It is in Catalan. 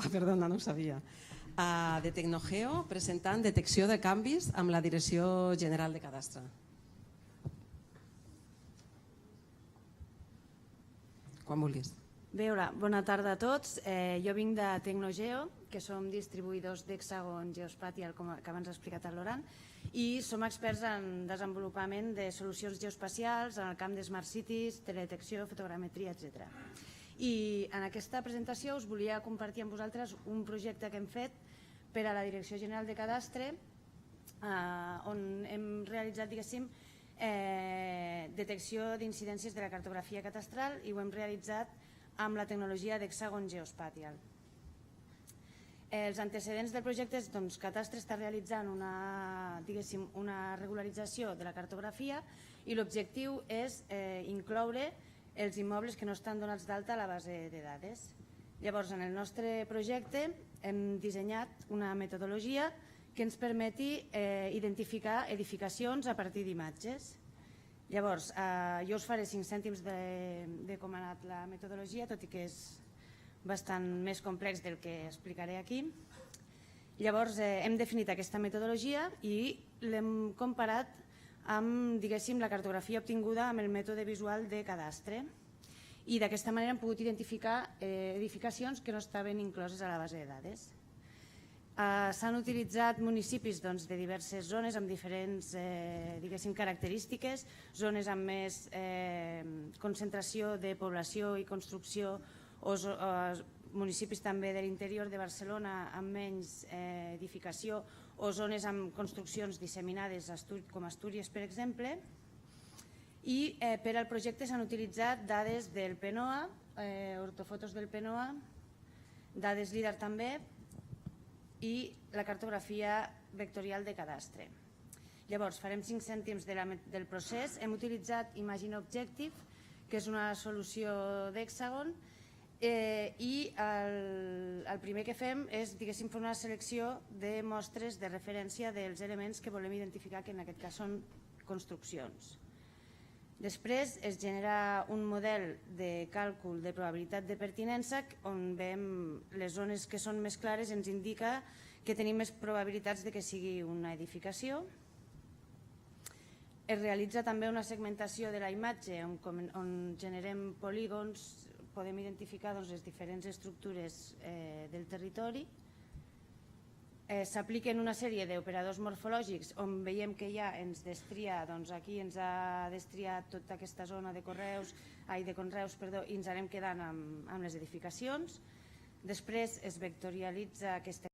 Perdona, no ho sabia. De Tecnogeo, presentant detecció de canvis amb la Direcció General de Cadastre. Quan vulguis. Bé, hola, bona tarda a tots. Jo vinc de Tecnogeo, que som distribuïdors d'Hexagon Geospatial, com que abans ha explicat el Loran, i som experts en desenvolupament de solucions geoespacials en el camp de Smart Cities, teledetecció, fotogrametria, etc. I en aquesta presentació us volia compartir amb vosaltres un projecte que hem fet per a la Direcció General de Cadastre, on hem realitzat, diguéssim, detecció d'incidències de la cartografia catastral i ho hem realitzat amb la tecnologia d'Hexagon Geospatial. Els antecedents del projecte és que Cadastre està realitzant una regularització de la cartografia i l'objectiu és incloure els immobles que no estan donats d'alta a la base de dades. Llavors, en el nostre projecte hem dissenyat una metodologia que ens permeti identificar edificacions a partir d'imatges. Llavors, jo us faré 5 cèntims de com ha anat la metodologia, tot i que és bastant més complex del que explicaré aquí. Llavors, hem definit aquesta metodologia i l'hem comparat amb, diguéssim, la cartografia obtinguda amb el mètode visual de Cadastre. I d'aquesta manera hem pogut identificar edificacions que no estaven incloses a la base de dades. S'han utilitzat municipis de diverses zones amb diferents característiques, zones amb més concentració de població i construcció o municipis també de l'interior de Barcelona amb menys edificació o zones amb construccions disseminades com Astúries, per exemple. I per al projecte s'han utilitzat dades del PNOA, ortofotos del PNOA, dades LIDAR també i la cartografia vectorial de Cadastre. Llavors, farem 5 cèntims del procés. Hem utilitzat Imagine Objective, que és una solució d'Hexagon, i el primer que fem és, diguéssim, fer una selecció de mostres de referència dels elements que volem identificar, que en aquest cas són construccions. Després es genera un model de càlcul de probabilitat de pertinença on veiem les zones que són més clares, ens indica que tenim més probabilitats de que sigui una edificació. Es realitza també una segmentació de la imatge on generem polígons, podem identificar les diferents estructures del territori. S'apliquen una sèrie d'operadors morfològics on veiem que ja ens destria, aquí ens ha destriat tota aquesta zona de conreus i ens anem quedant amb les edificacions. Després es vectorialitza aquesta